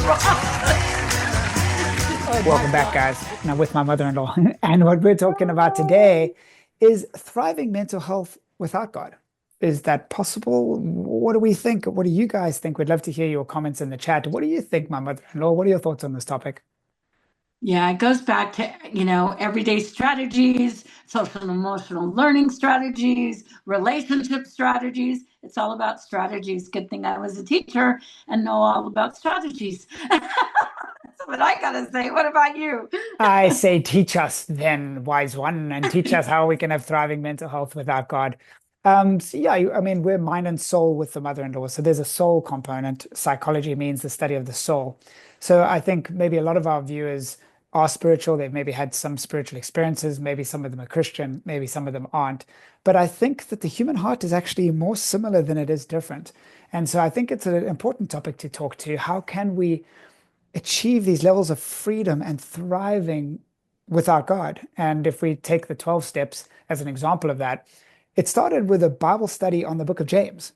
Oh my Welcome back, God. guys. Now, with my mother-in-law. And what we're talking about today is thriving mental health without God. Is that possible? What do we think? What do you guys think? We'd love to hear your comments in the chat. What do you think, my mother-in-law? What are your thoughts on this topic? Yeah, it goes back to, everyday strategies, social and emotional learning strategies, relationship strategies. It's all about strategies. Good thing I was a teacher and know all about strategies. That's what I gotta say. What about you? I say, teach us then, wise one, and teach us how we can have thriving mental health without God. So yeah, I mean, we're mind and soul with the mother-in-law. So there's a soul component. Psychology means the study of the soul. So I think maybe a lot of our viewers are spiritual. They've maybe had some spiritual experiences. Maybe some of them are Christian. Maybe some of them aren't. But I think that the human heart is actually more similar than it is different. And so I think it's an important topic to talk to. How can we achieve these levels of freedom and thriving without God? And if we take the 12 steps as an example of that, it started with a Bible study on the book of James.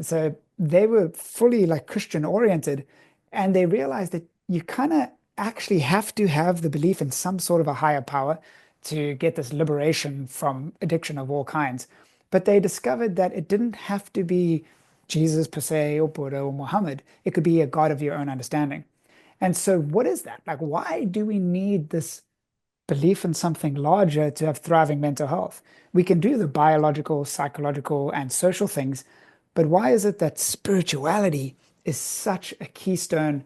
So they were fully like Christian oriented, and they realized that you kind of actually have to have the belief in some sort of a higher power to get this liberation from addiction of all kinds. But they discovered that it didn't have to be Jesus per se or Buddha or Muhammad. It could be a God of your own understanding. And so, what is that? Like, why do we need this belief in something larger to have thriving mental health? We can do the biological, psychological, and social things, but why is it that spirituality is such a keystone,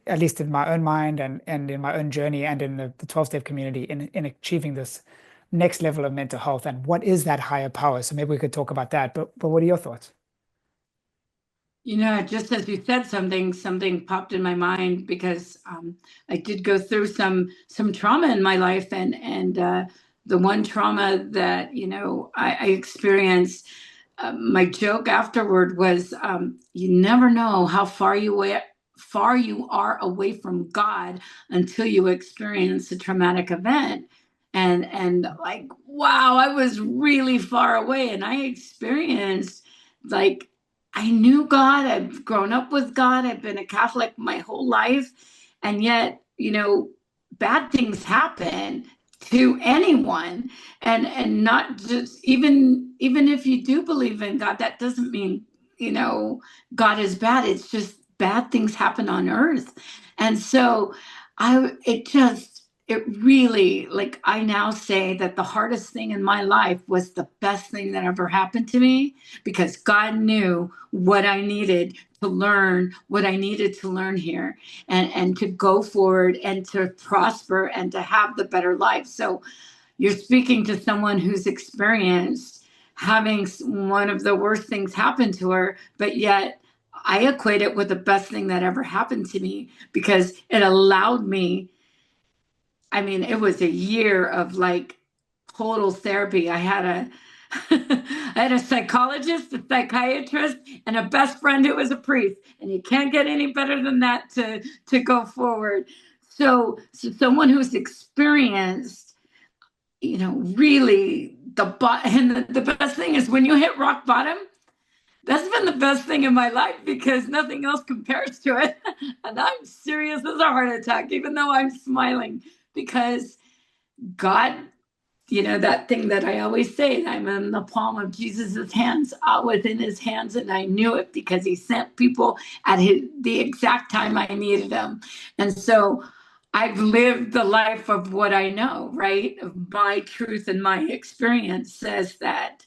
at least in my own mind and in my own journey and in the 12-step community in achieving this next level of mental health? And what is that higher power? So maybe we could talk about that. But what are your thoughts? Just as you said something popped in my mind because I did go through some trauma in my life, and the one trauma that I experienced. My joke afterward was, you never know how far you are away from God until you experience a traumatic event. And like, wow, I was really far away, and I experienced like I knew God. I've grown up with God. I've been a Catholic my whole life. And yet, bad things happen to anyone. And not just even if you do believe in God, that doesn't mean, God is bad. It's just bad things happen on earth. And so it really, like, I now say that the hardest thing in my life was the best thing that ever happened to me because God knew what I needed to learn, what I needed to learn here, and to go forward and to prosper and to have the better life. So you're speaking to someone who's experienced having one of the worst things happen to her, but yet I equate it with the best thing that ever happened to me because it allowed me. I mean, it was a year of like total therapy. I had a I had a psychologist, a psychiatrist, and a best friend who was a priest. And you can't get any better than that to go forward. So someone who's experienced, really and the best thing is when you hit rock bottom, that's been the best thing in my life because nothing else compares to it. And I'm serious as a heart attack, even though I'm smiling because God, that thing that I always say, I'm in the palm of Jesus's hands. I was in his hands and I knew it because he sent people at the exact time I needed them. And so I've lived the life of what I know, right? My truth and my experience says that,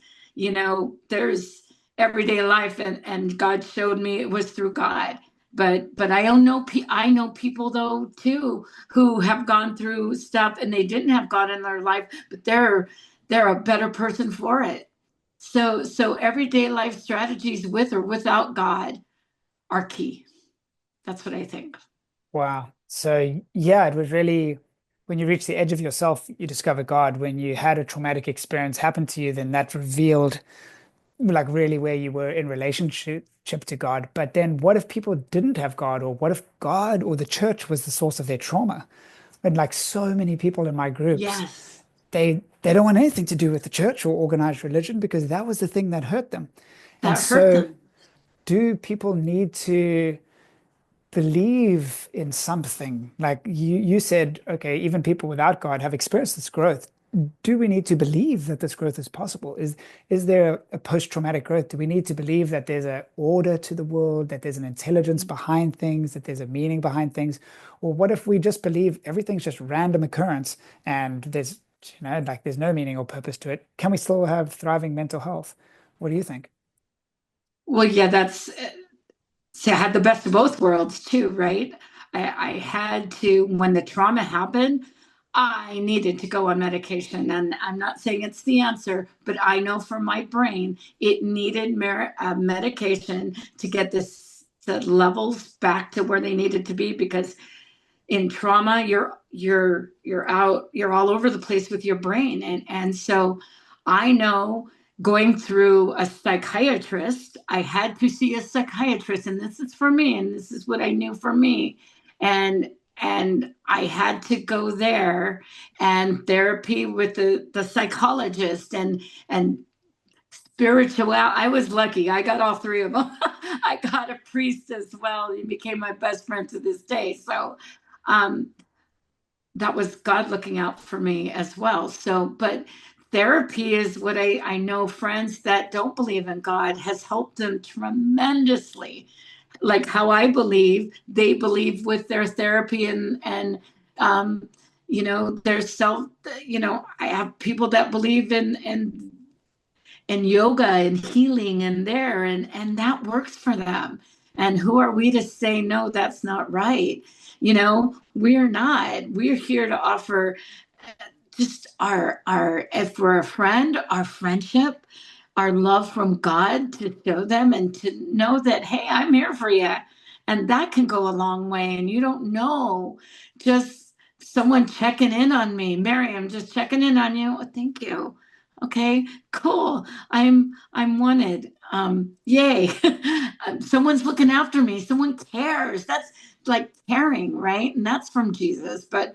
there's everyday life, and God showed me it was through God. But I know people though too who have gone through stuff and they didn't have God in their life, but they're a better person for it. So everyday life strategies with or without God are key. That's what I think. Wow. So yeah, it was really when you reach the edge of yourself, you discover God. When you had a traumatic experience happen to you, then that revealed like really where you were in relationship to God. But then what if people didn't have God, or what if God or the church was the source of their trauma? And like so many people in my groups, Yes, they don't want anything to do with the church or organized religion because that was the thing that hurt them. And that hurt so them. do people need to believe in something. Like you said, okay, even people without God have experienced this growth. Do we need to believe that this growth is possible? Is there a post-traumatic growth? Do we need to believe that there's an order to the world, that there's an intelligence behind things, that there's a meaning behind things? Or what if we just believe everything's just random occurrence and like there's no meaning or purpose to it? Can we still have thriving mental health? What do you think? Well, yeah, that's see, I had the best of both worlds too, right? I had to, when the trauma happened, I needed to go on medication. And I'm not saying it's the answer, but I know for my brain, it needed medication to get the levels back to where they needed to be because in trauma you're all over the place with your brain and so I know going through a psychiatrist I had to see a psychiatrist and this is for me and this is what I knew for me and I had to go there and therapy with the psychologist and spiritual. I was lucky. I got all three of them. I got a priest as well. He became my best friend to this day. So um, that was God looking out for me as well. So, but therapy is what I know friends that don't believe in God has helped them tremendously. Like how I believe, they believe with their therapy um, their self. I have people that believe in yoga and healing and there and that works for them and who are we to say no that's not right we're not we're here to offer just our if we're a friend our friendship our love from God to show them and to know that hey I'm here for you and that can go a long way and you don't know just someone checking in on me Mary I'm just checking in on you oh, thank you okay cool I'm wanted yay someone's looking after me someone cares that's like caring right and that's from Jesus but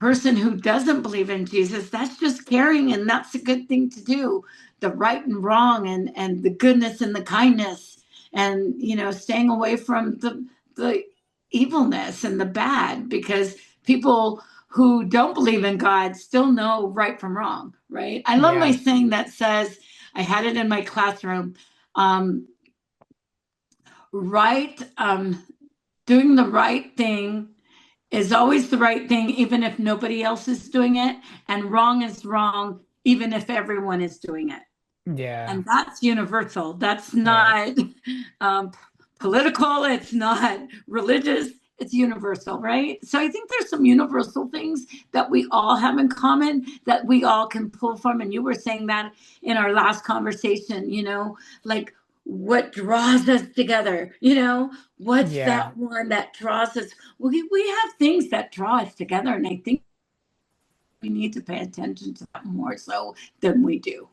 person who doesn't believe in Jesus, that's just caring, and that's a good thing to do. The right and wrong, and the goodness and the kindness, and staying away from the evilness and the bad, because people who don't believe in God still know right from wrong. Right? I love my Yeah. saying that says, I had it in my classroom. Um, right, doing the right thing is always the right thing, even if nobody else is doing it, and wrong is wrong, even if everyone is doing it. Yeah. And that's universal. That's Right. not um, political, it's not religious, it's universal, right? So I think there's some universal things that we all have in common that we all can pull from. And you were saying that in our last conversation, like what draws us together, what's Yeah. that one that draws us? We have things that draw us together. And I think we need to pay attention to that more so than we do.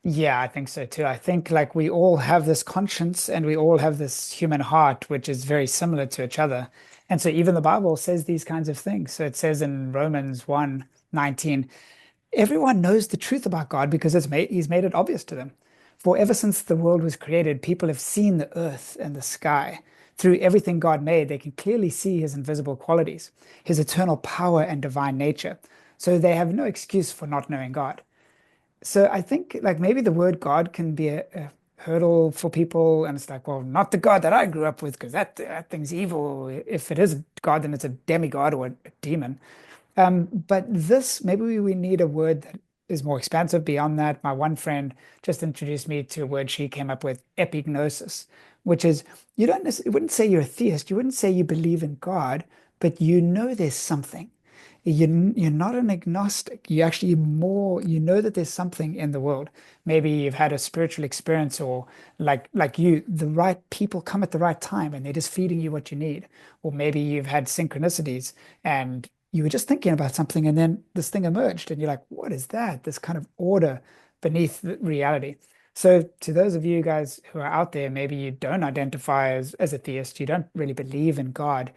Yeah, I think so too. I think like we all have this conscience and we all have this human heart, which is very similar to each other. And so even the Bible says these kinds of things. So it says in Romans 1:19, everyone knows the truth about God because he's made it obvious to them. For ever since the world was created, people have seen the earth and the sky. Through everything God made, they can clearly see his invisible qualities, his eternal power and divine nature. So they have no excuse for not knowing God. So I think like maybe the word God can be a hurdle for people, and it's like, well, not the God that I grew up with, because that thing's evil. If it is God, then it's a demigod or a demon. But this, maybe we need a word that is more expansive beyond that. My one friend just introduced me to a word she came up with, epignosis, which is you wouldn't say you're a theist, you wouldn't say you believe in God, but you know there's something. You're not an agnostic. You actually more, you know that there's something in the world. Maybe you've had a spiritual experience or like you, the right people come at the right time and they're just feeding you what you need. Or maybe you've had synchronicities and you were just thinking about something and then this thing emerged and you're like, what is that? This kind of order beneath the reality. So to those of you guys who are out there, maybe you don't identify as a theist, you don't really believe in God,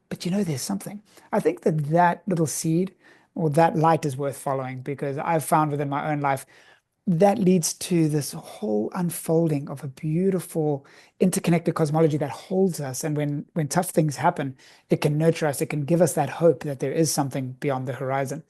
but you know there's something. I think that little seed or that light is worth following because I've found within my own life that leads to this whole unfolding of a beautiful interconnected cosmology that holds us. And when tough things happen, it can nurture us. It can give us that hope that there is something beyond the horizon.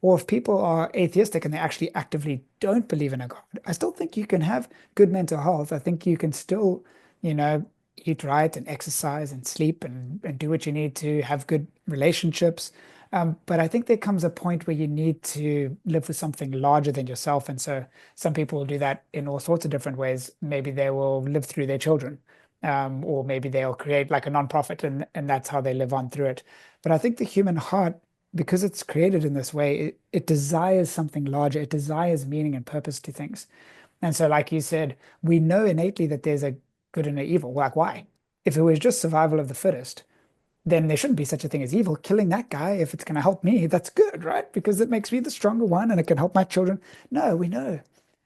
Or if people are atheistic and they actually actively don't believe in a God, I still think you can have good mental health. I think you can still, you know, eat right and exercise and sleep and do what you need to have good relationships. But I think there comes a point where you need to live for something larger than yourself. And so some people will do that in all sorts of different ways. Maybe they will live through their children, or maybe they'll create like a nonprofit and that's how they live on through it. But I think the human heart, because it's created in this way, it desires something larger. It desires meaning and purpose to things. And so, like you said, we know innately that there's a good and an evil. Like, why? If it was just survival of the fittest, then there shouldn't be such a thing as evil. Killing that guy, if it's going to help me, that's good, right? Because it makes me the stronger one and it can help my children. No, we know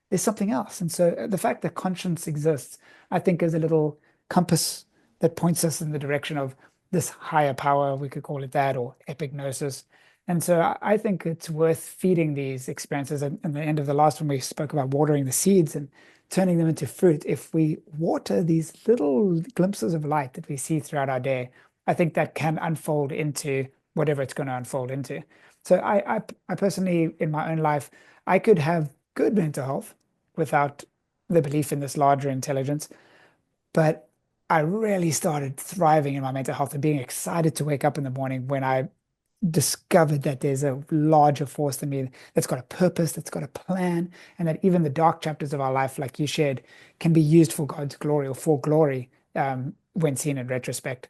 there's something else. And so the fact that conscience exists, I think, is a little compass that points us in the direction of this higher power, we could call it that, or epignosis. And so I think it's worth feeding these experiences. And the end of the last one, we spoke about watering the seeds and turning them into fruit. If we water these little glimpses of light that we see throughout our day, I think that can unfold into whatever it's going to unfold into. So I personally, in my own life, I could have good mental health without the belief in this larger intelligence. But I really started thriving in my mental health and being excited to wake up in the morning when I discovered that there's a larger force than me that's got a purpose, that's got a plan, and that even the dark chapters of our life, like you shared, can be used for God's glory or for glory when seen in retrospect.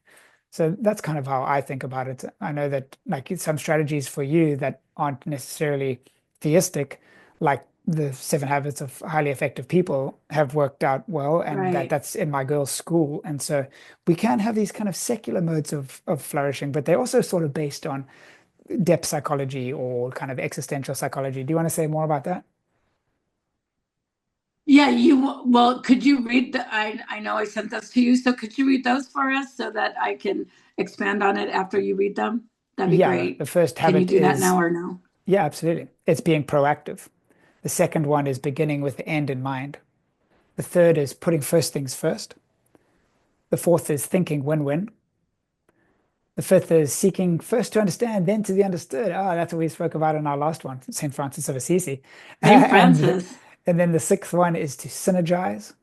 So that's kind of how I think about it. I know that like some strategies for you that aren't necessarily theistic, like the 7 habits of highly effective people have worked out well, and Right. that's in my girls' school. And so we can have these kind of secular modes of flourishing, but they're also sort of based on depth psychology or kind of existential psychology. Do you want to say more about that? Yeah, well, could you read I know I sent those to you, so could you read those for us so that I can expand on it after you read them? That'd be Yeah, the great. first Can you habit do that is, now or no? yeah, absolutely. It's being proactive. The second one is beginning with the end in mind. The third is putting first things first. The fourth is thinking win-win. The fifth is seeking first to understand, then to be understood. Ah, that's what we spoke about in our last one, St. Francis of Assisi. St. And Francis. and then the sixth one is to synergize.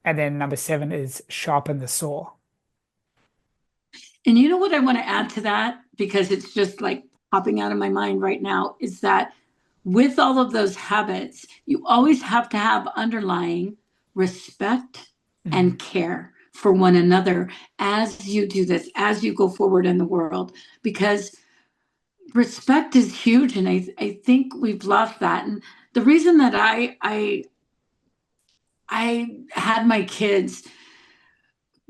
And then number seven is sharpen the saw. And you know what I want to add to that? Because it's just like popping out of my mind right now is that with all of those habits, you always have to have underlying respect Mm, and care for one another as you do this, as you go forward in the world, because respect is huge. And I think we've lost that. And the reason that I had my kids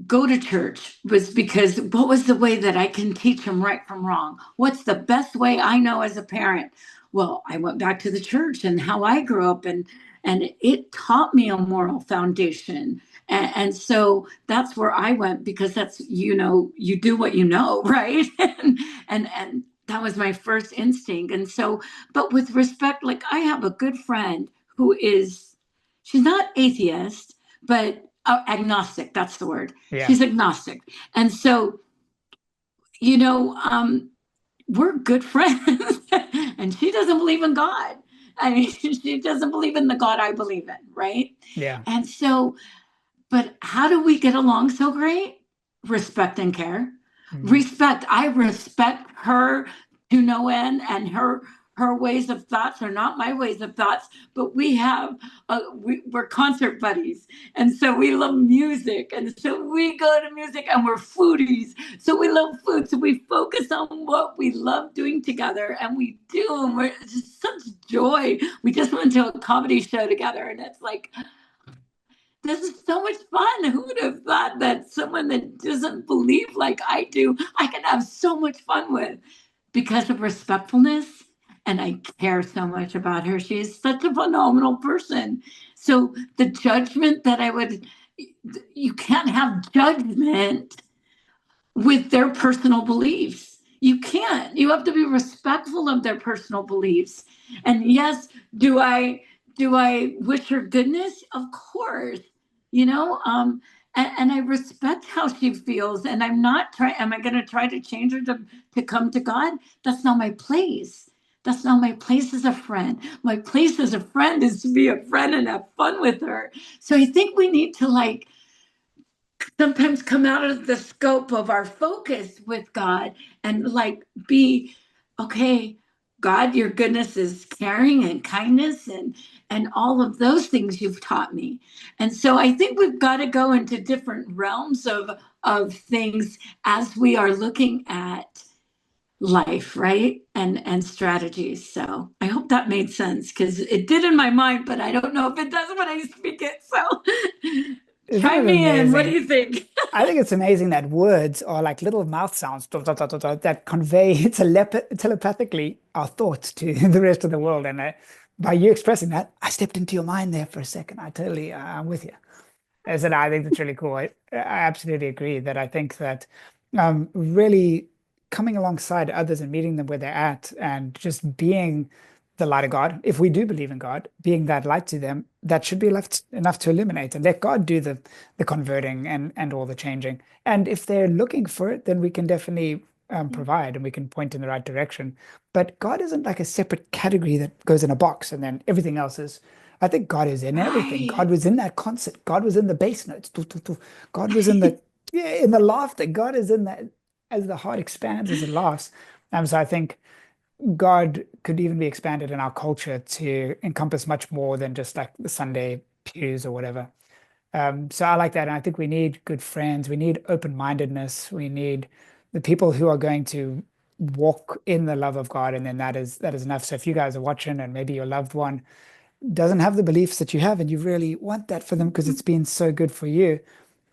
go to church was because what was the way that I can teach them right from wrong? What's the best way I know as a parent? Well, I went back to the church and how I grew up, and it taught me a moral foundation. And so that's where I went because that's, you do what you know, right? And that was my first instinct. And so, but with respect, like I have a good friend who is, she's not atheist, but agnostic, that's the word. yeah. She's agnostic. And so, you know, we're good friends. And she doesn't believe in God. I mean, she doesn't believe in the God I believe in, right? Yeah. And so, but how do we get along so great? Respect and care. Mm. Respect. I respect her to no end, and her ways of thoughts are not my ways of thoughts. But we're concert buddies, and so we love music, and so we go to music, and we're foodies. So we love food. So we focus on what we love doing together, and we do, and we're it's just such joy. We just went to a comedy show together, and it's like this is so much fun. Who would have thought that someone that doesn't believe like I do, I can have so much fun with because of respectfulness? And I care so much about her. She's such a phenomenal person. So the judgment that you can't have judgment with their personal beliefs. You can't. You have to be respectful of their personal beliefs. And yes, do I do I wish her goodness? Of course, you know, and I respect how she feels. And I'm not trying, am I going to try to change her to come to God? That's not my place. That's not my place as a friend. My place as a friend is to be a friend and have fun with her. So I think we need to like sometimes come out of the scope of our focus with God and like be okay, God, your goodness is caring and kindness and all of those things you've taught me. And so I think we've got to go into different realms of things as we are looking at life, right? And strategies. So I hope that made sense because it did in my mind, but I don't know if it does when I speak it. So Isn't it chime me in. What do amazing? you think? I think it's amazing that words are like little mouth sounds dot, dot, dot, dot, dot, that convey telepathically our thoughts to the rest of the world. And by you expressing that, I stepped into your mind there for a second. I'm with you. As in, I think that's really cool. I absolutely agree that I think that really coming alongside others and meeting them where they're at and just being the light of God, if we do believe in God, being that light to them, that should be left enough to illuminate and let God do the converting and all the changing. And if they're looking for it, then we can definitely provide and we can point in the right direction. But God isn't like a separate category that goes in a box and then everything else is. I think God is in everything. God Right. was in that concert. God was in the bass notes. Tu, tu, tu. God was in the yeah, in the laughter. God is in that as the heart expands as it laughs. So I think God could even be expanded in our culture to encompass much more than just like the Sunday pews or whatever. So I like that. And I think we need good friends. We need open-mindedness. We need the people who are going to walk in the love of God. And then that is enough. So if you guys are watching and maybe your loved one doesn't have the beliefs that you have and you really want that for them because it's been so good for you,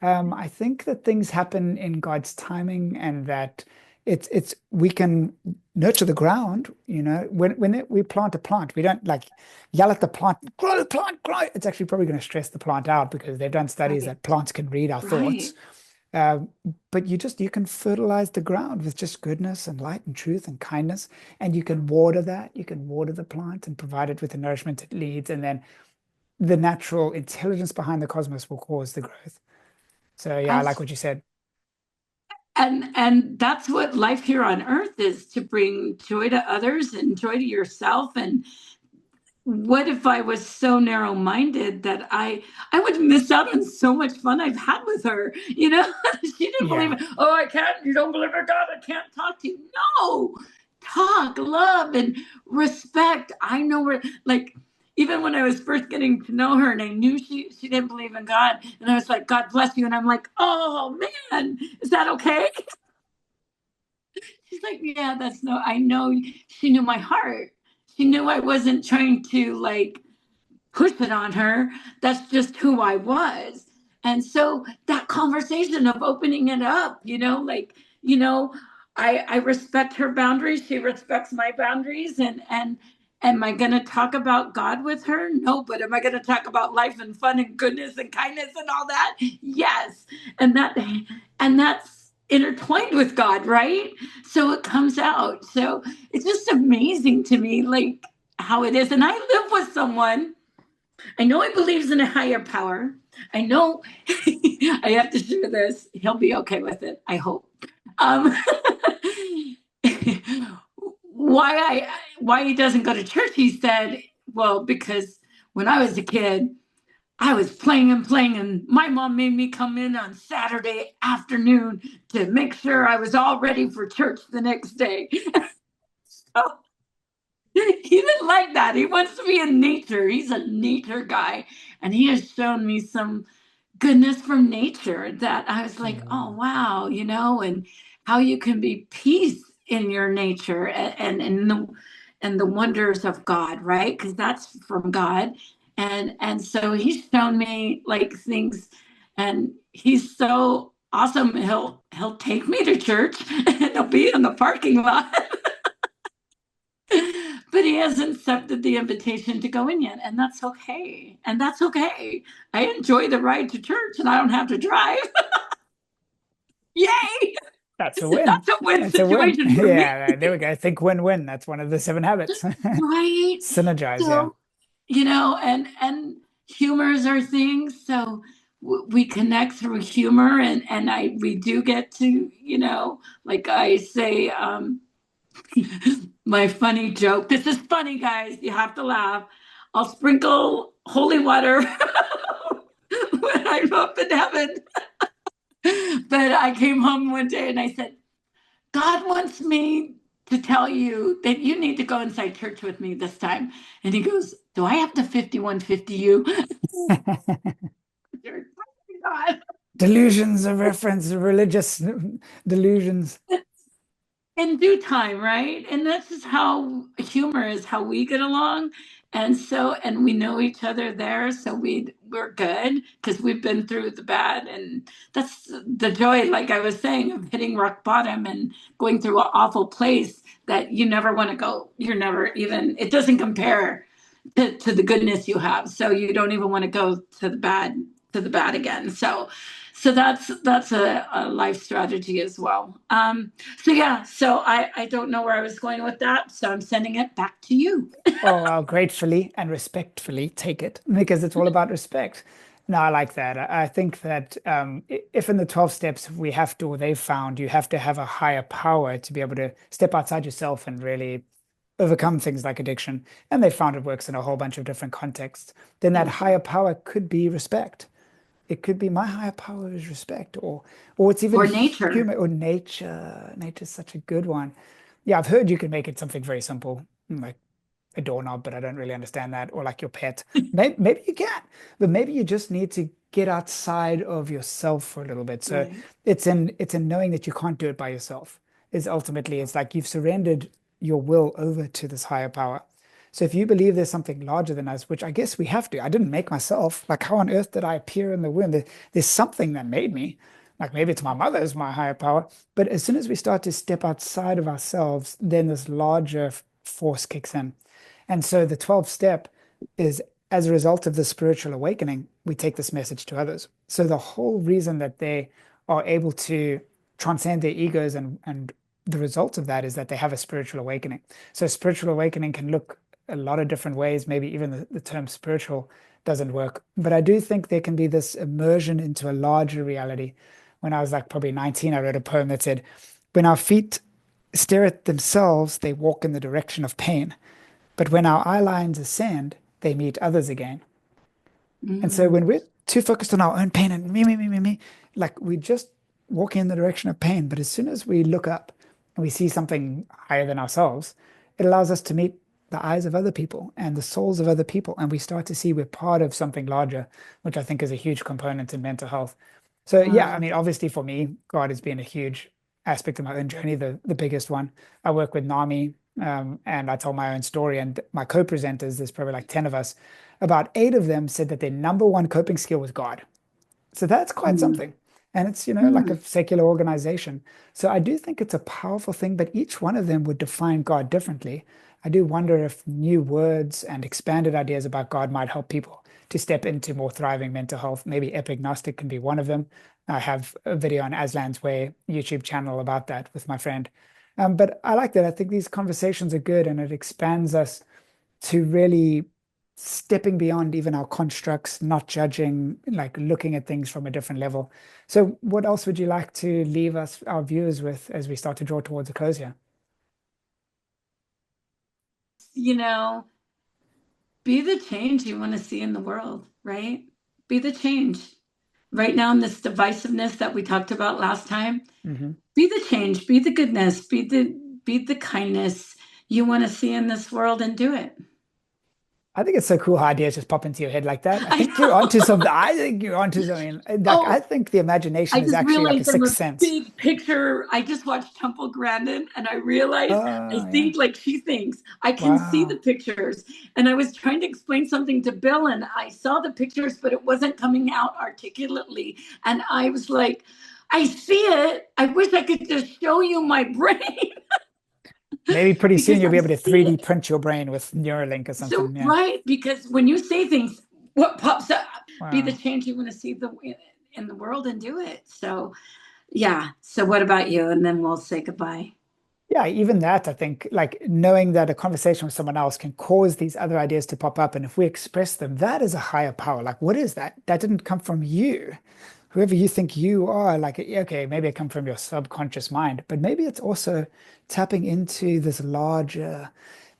I think that things happen in God's timing and that it's we can nurture the ground, we plant a plant, we don't like yell at the plant, grow. It's actually probably going to stress the plant out because they've done studies Right. that plants can read our thoughts. Right. Uh, but you can fertilize the ground with just goodness and light and truth and kindness, and you can water that. You can water the plant and provide it with the nourishment it needs, and then the natural intelligence behind the cosmos will cause the growth. So yeah, I like As what you said. and that's what life here on earth is to bring joy to others and joy to yourself. And what if I was so narrow-minded that I would miss out on so much fun I've had with her? You know, she didn't believe Yeah. it. Oh, I can't. You don't believe in God. I can't talk to you. No, talk, love, and respect. I know where, like, even when I was first getting to know her, and I knew she didn't believe in God, and I was like, God bless you, and I'm like, oh man, is that okay? She's like, yeah, that's no. I know she knew my heart. She knew I wasn't trying to like push it on her. That's just who I was. And so that conversation of opening it up, like, I respect her boundaries. She respects my boundaries. And am I going to talk about God with her? No, but am I going to talk about life and fun and goodness and kindness and all that? Yes. And that's intertwined with God, right? So it comes out. So it's just amazing to me, like how it is. And I live with someone I know he believes in a higher power. I know I have to share this. He'll be okay with it, I hope. Um, why he doesn't go to church? He said, "Well, because when I was a kid, I was playing and playing, and my mom made me come in on Saturday afternoon to make sure I was all ready for church the next day." So he didn't like that. He wants to be in nature. He's a nature guy. And he has shown me some goodness from nature that I was like, oh, Mm. wow, and how you can be peace in your nature and the wonders of God, right? Because that's from God. And so he's shown me like things and he's so awesome. He'll take me to church and he'll be in the parking lot. But he hasn't accepted the invitation to go in yet, and that's okay. And that's okay. I enjoy the ride to church, and I don't have to drive. Yay! That's a win. That's a win That's a win. situation for me, Yeah, there we go. Think win-win. That's one of the seven habits. right? Synergize, yeah. So and humor is our thing. So we connect through humor, and we do get to, like I say, my funny joke. This is funny, guys. You have to laugh. I'll sprinkle holy water when I'm up in heaven. But I came home one day and I said, God wants me to tell you that you need to go inside church with me this time. And he goes, do I have to 5150 you? God. Delusions of reference, religious delusions. In due time, right? And this is how humor is, how we get along. And we know each other there, so we're good because we've been through the bad, and that's the joy, like I was saying, of hitting rock bottom and going through an awful place that you never want to go. You're never even, it doesn't compare to the goodness you have. So you don't even want to go to the bad again. So that's a life strategy as well. So yeah, so I don't know where I was going with that, so I'm sending it back to you. Oh, I'll gratefully and respectfully take it because it's all about respect. No, I like that. I think that if in the 12 steps we have to, or they've found, you have to have a higher power to be able to step outside yourself and really overcome things like addiction, and they found it works in a whole bunch of different contexts, then that Thank higher you. power could be respect. It could be my higher power is respect, or it's even Or nature. human or nature. Nature's such a good one. Yeah, I've heard you can make it something very simple, like a doorknob, but I don't really understand that. Or like your pet. Maybe you can, but maybe you just need to get outside of yourself for a little bit. So Right. it's in knowing that you can't do it by yourself. Is ultimately it's like you've surrendered your will over to this higher power. So if you believe there's something larger than us, which I guess we have to, I didn't make myself. Like how on earth did I appear in the womb? There's something that made me. Like maybe it's my mother is my higher power. But as soon as we start to step outside of ourselves, then this larger force kicks in. And so the 12th step is as a result of the spiritual awakening, we take this message to others. So the whole reason that they are able to transcend their egos and the result of that is that they have a spiritual awakening. So spiritual awakening can look a lot of different ways. Maybe even the term spiritual doesn't work. But I do think there can be this immersion into a larger reality. When I was like probably 19, I wrote a poem that said, when our feet stare at themselves, they walk in the direction of pain. But when our eye lines ascend, they meet others again. And so Mm. when we're too focused on our own pain and me, like we just walking in the direction of pain. But as soon as we look up and we see something higher than ourselves, it allows us to meet the eyes of other people and the souls of other people. And we start to see we're part of something larger, which I think is a huge component in mental health. So yeah, I Wow. mean, obviously for me, God has been a huge aspect of my own journey, the biggest one. I work with NAMI, and I tell my own story, and my co-presenters, there's probably like 10 of us, about 8 of them said that their number one coping skill was God. So that's quite Mm. something. And it's, like a Mm. secular organization. So I do think it's a powerful thing, but each one of them would define God differently. I do wonder if new words and expanded ideas about God might help people to step into more thriving mental health. Maybe epignostic can be one of them. I have a video on Aslan's Way YouTube channel about that with my friend. But I like that. I think these conversations are good and it expands us to really stepping beyond even our constructs, not judging, like looking at things from a different level. So, what else would you like to leave us, our viewers, with as we start to draw towards a close here? You know, be the change you want to see in the world, right? Be the change. Right now, in this divisiveness that we talked about last time, Hmm. be the change, be the goodness, be the kindness you want to see in this world, and do it. I think it's so cool how ideas just pop into your head like that. I I think you're onto know. something. I think you're onto something. Like I Oh, think the I imagination is just actually like a realized I'm sixth a sense. big picture. I just watched Temple Grandin and I realized I Oh, yeah. think like she thinks. I can see the Wow. pictures. And I was trying to explain something to Bill and I saw the pictures, but it wasn't coming out articulately. And I was like, I see it. I wish I could just show you my brain Maybe pretty soon because you'll I be able to see 3D it. print your brain with Neuralink or So, something. Yeah. right, because when you say things, what pops up, be the Wow. change you want to see in the world and do it. So, yeah. So, what about you? And then we'll say goodbye. Yeah, even that, I think, like knowing that a conversation with someone else can cause these other ideas to pop up. And if we express them, that is a higher power. Like, what is that? That didn't come from you. Whoever you think you are, like, okay, maybe it come from your subconscious mind, but maybe it's also tapping into this larger,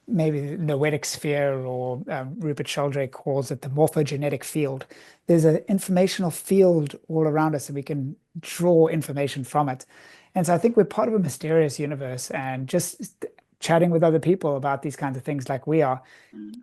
maybe the noetic sphere, or Rupert Sheldrake calls it the morphogenetic field. There's an informational field all around us, and we can draw information from it. And so I think we're part of a mysterious universe, and just chatting with other people about these kinds of things like we are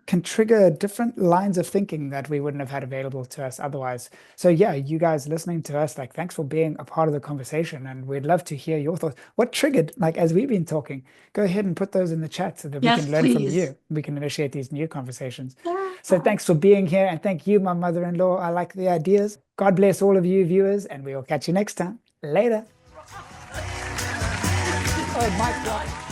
can trigger different lines of thinking that we wouldn't have had available to us otherwise. So yeah, you guys listening to us, like thanks for being a part of the conversation, and we'd love to hear your thoughts. What triggered, like as we've been talking, go ahead and put those in the chat so that we Yes, can learn from please. you. We can initiate these new conversations. So Yeah. thanks for being here, and thank you, my mother-in-law. I like the ideas. God bless all of you viewers, and we will catch you next time. Later. Oh, mic drop.